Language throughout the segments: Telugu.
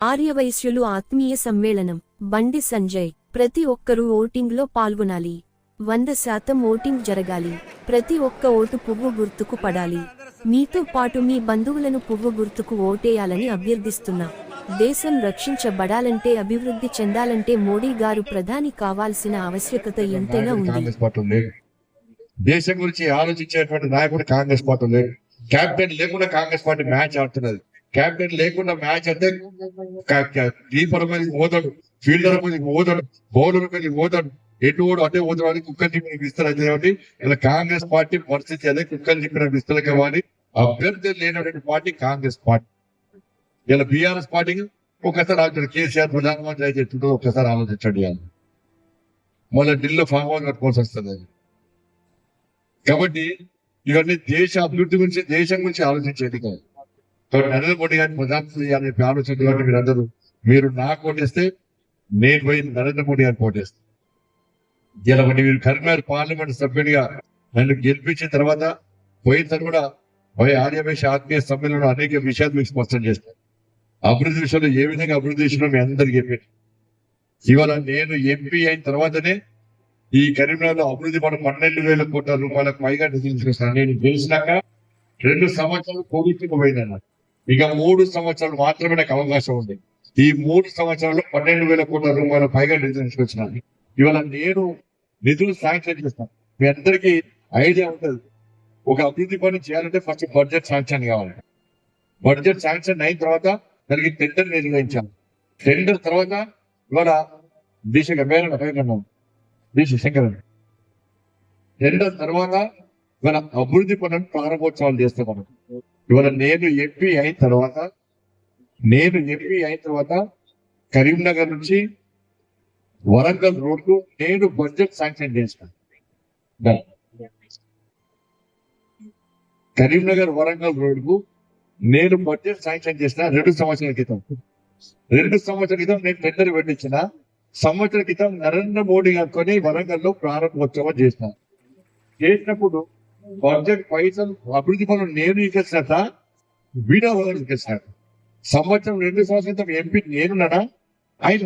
ఆర్యవైశ్యులు ఆత్మీయ సమ్మేళనం బండి సంజయ్ ప్రతి ఒక్కరూ ఓటింగ్లో పాల్గొనాలి. 100% ఓటింగ్ జరగాలి. ప్రతి ఒక్క ఓటు పువ్వు గుర్తుకు పడాలి. మీతో పాటు మీ బంధువులను పువ్వు గుర్తుకు ఓటేయాలని అభ్యర్థిస్తున్నా. దేశం రక్షించబడాలంటే, అభివృద్ధి చెందాలంటే మోడీ గారు ప్రధాని కావాల్సిన ఆవశ్యకత ఎంతైనా ఉంది. దేశం గురించి ఆలోచించేటువంటి నాయకుడు కాంగ్రెస్ పార్టీ లేదు. క్యాప్టెన్ లేకుండా కాంగ్రెస్ పార్టీ మ్యాచ్ ఆడుతున్నది. క్యాప్టెన్ లేకుండా మ్యాచ్ అంటే కీపర్ మీదకి పోతాడు, ఫీల్డర్ మీదకి పోతాడు, బౌలర్ మీదకి పోతాడు, ఎటు ఓడు అటే పోతాడు అని కుక్కలు చెప్పిన ఇస్తారు. కాబట్టి ఇలా కాంగ్రెస్ పార్టీ పరిస్థితి అదే కుక్కలు చెప్పిన ఇస్తారు కాబట్టి అభ్యర్థి లేనటువంటి పార్టీ కాంగ్రెస్ పార్టీ. ఇలా బీఆర్ఎస్ పార్టీకి ఒకసారి ఆలోచన కేసీఆర్ ప్రధానమంత్రి అయితే ఎత్తుంటో ఒకసారి ఆలోచించండి. మళ్ళీ ఢిల్లీలో ఫామ్ హౌస్ కట్టుకోవాల్సి వస్తుంది. కాబట్టి ఇవన్నీ దేశ అభివృద్ధి గురించి, దేశం గురించి ఆలోచించేది కాదు. నరేంద్ర మోడీ గారిని ప్రధానమంత్రి అని ఆలోచించాలంటే మీరందరూ, మీరు నాకు ఓటేస్తే నేను పోయి నరేంద్ర మోడీ గారిని ఓటేస్తాను. ఇలా మీరు కరీంనగర్ పార్లమెంట్ సభ్యుడిగా నన్ను గెలిపించిన తర్వాత పోయిన కూడా ఆర్యవేశ ఆత్మీయ సమ్మేళనంలో అనేక విషయాలు మీకు స్పష్టం చేస్తాను. అభివృద్ధి విషయంలో ఏ విధంగా అభివృద్ధి విషయంలో మీ అందరికీ చెప్పాను. ఇవాళ నేను ఎంపీ అయిన తర్వాతనే ఈ కరీంనగర్లో అభివృద్ధి మనం 12,000 కోట్ల రూపాయలకు పైగా నిధులు. నేను గెలిచినాక 2 సంవత్సరాలు కోవిడ్కి పోయిందన్న. ఇక 3 సంవత్సరాలు మాత్రమే నాకు అవకాశం ఉంది. ఈ 3 సంవత్సరాల్లో 12,000 కోట్ల రూపాయల పైగా నిధులు తీసుకొచ్చినాను. ఇవాళ నేను నిధులు శాంక్షన్ చేస్తాను. మీ అందరికీ ఐడియా ఉంటుంది, ఒక అభివృద్ధి పని చేయాలంటే ఫస్ట్ బడ్జెట్ శాంక్షన్ కావాలి. బడ్జెట్ శాంక్షన్ అయిన తర్వాత దానికి టెండర్ నిర్వహించాను. టెండర్ తర్వాత ఇవాళ శంకర్ టెండర్ తర్వాత ఇవాళ అభివృద్ధి పనులను ప్రారంభోత్సవాలు చేస్తాం. ఇవాళ నేను ఎంపీ అయిన తర్వాత కరీంనగర్ నుంచి వరంగల్ రోడ్కు నేను బడ్జెట్ శాంక్షన్ చేస్తాను. కరీంనగర్ వరంగల్ రోడ్కు నేను బడ్జెట్ శాంక్షన్ చేసిన 2 సంవత్సరాల క్రితం. 2 సంవత్సరాల క్రితం నేను టెండర్ పెట్టించిన. సంవత్సరాల క్రితం నరేంద్ర మోడీ గారితో వరంగల్లో ప్రారంభోత్సవం చేసినప్పుడు బడ్జెట్ పైసలు అభివృద్ధి పనులు నేను ఇచ్చేసినట్ట వీడియో ఇచ్చేసినట్టు. సంవత్సరం 2 సంవత్సరాల క్రితం ఎంపీ నేనున్నాడా ఆయన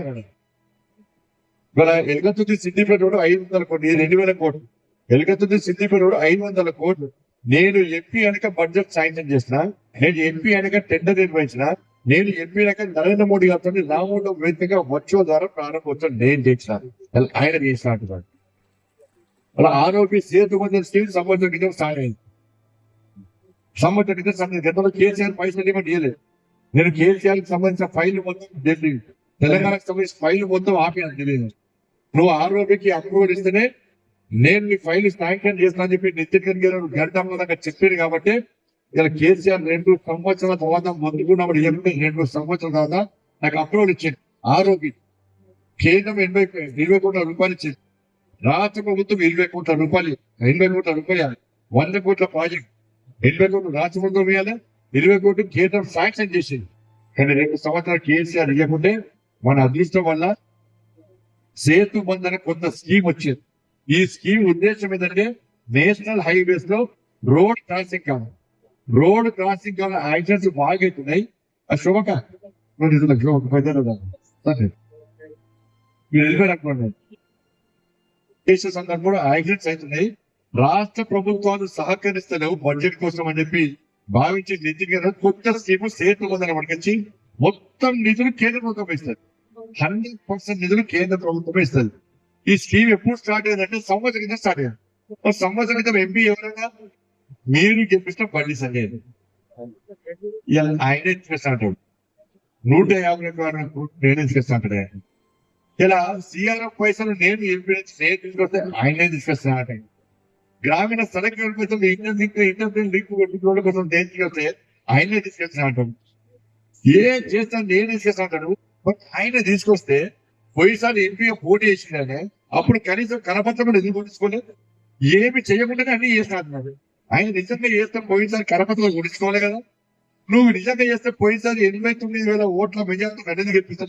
ఇవాళ ఎలుగతుది సిద్దిపేట రోడ్డు 500 కోట్లు, 2,000 కోట్లు. ఎలుగతుది సిద్దిపేట రోడ్డు 500 కోట్లు. నేను ఎంపీ అనక బడ్జెట్ శాంక్షన్ చేసిన, నేను ఎంపీ అనక టెండర్ నిర్వహించిన, నేను ఎంపీ అనక నరేంద్ర మోడీ గారితో రామోడు వేదికగా వర్చువల్ ద్వారా ప్రారంభోత్సవం నేను చేసిన, ఆయన చేసినట్టు. అలా ఆరోపి సేతు కొంచెం స్టీల్ సంవత్సరం క్రితం స్టార్ట్ అయింది. సంవత్సరం క్రితం గతంలో కేసీఆర్ పైసలు ఏమంటే ఇవ్వలేదు. నేను కేసీఆర్కి సంబంధించిన ఫైల్ మొత్తం ఢిల్లీ, తెలంగాణకు సంబంధించిన ఫైల్ మొత్తం ఆపిన తెలియదు. నువ్వు ఆరోపికి అప్రూవల్ ఇస్తేనే నేను నీ ఫైల్ శాంక్షన్ చేస్తున్నా అని చెప్పి నితిన్ గడ్కరీ గంటలో దాకా చెప్పారు. కాబట్టి ఇలా కేసీఆర్ 2 సంవత్సరాల తర్వాత ముందుకున్నప్పుడు 2 సంవత్సరాల తర్వాత నాకు అప్రూవల్ ఇచ్చింది. ఆరోపి కేంద్రం 20 కోట్ల రూపాయలు ఇచ్చింది. రాష్ట్ర ప్రభుత్వం 20 కోట్ల రూపాయలు, 100 కోట్ల ప్రాజెక్ట్, 80 కోట్లు రాష్ట్ర ప్రభుత్వం ఇవ్వాలి, 20 కోట్లు కేంద్రం శాంక్షన్ చేసింది. కానీ 2 సంవత్సరాలు కేసీఆర్ ఇవ్వకుంటే మన అదృష్టం వల్ల సేతు బంధ్ అనే కొంత స్కీమ్ వచ్చింది. ఈ స్కీమ్ ఉద్దేశం ఏంటంటే నేషనల్ హైవేస్ లో రోడ్ క్రాసింగ్ కావాలి. రోడ్ క్రాసింగ్ కావాలి, యాక్సిడెంట్స్ బాగా అవుతున్నాయి. అది సందర్భంలో యాక్సిడెంట్స్ అవుతున్నాయి. రాష్ట్ర ప్రభుత్వాలు సహకరిస్తలేవు బడ్జెట్ కోసం అని చెప్పి భావించి నితిన్ గారు కొత్త స్కీమ్ సేతు బంధన పట్టుకొచ్చి మొత్తం నిధులు కేంద్ర ప్రభుత్వం ఇస్తారు. 100% నిధులు కేంద్ర ప్రభుత్వం ఇస్తుంది. ఈ స్కీమ్ ఎప్పుడు స్టార్ట్ అయ్యిందంటే సంవత్సరం క్రితం స్టార్ట్ అయ్యింది. సంవత్సరం క్రితం ఎంపీ ఎవరైనా మీరు చెప్పిన బండి సంజయ్ ఆయనే తీసుకొస్తాడు. 150 కోట్లు నేనే తీసుకొస్తాడు. ఇలా సిఆర్ఎఫ్ పైసలు నేను ఎంపీ తీసుకొస్తే ఆయనే తీసుకొస్తాను. గ్రామీణ సడక్ కోసం ఇంటర్ కోసం తీసుకొస్తే ఆయనే తీసుకొస్తాను. ఏం చేస్తాను నేను తీసుకొస్తాను. బట్ ఆయన తీసుకొస్తే పోయిసారి ఎంపీ పోటీ చేసిందనే అప్పుడు కనీసం కరపత్రం ఎందుకు కొట్టించుకోలేదు, ఏమి చేయకుండానే అన్ని చేస్తున్నాడు. ఆయన నిజంగా చేస్తే పోయినసారి కరపత్రం కొట్టించుకోవాలి కదా. నువ్వు నిజంగా చేస్తే పోయినసారి 89,000 ఓట్ల మెజార్టీ నన్ను గెలిపిస్తే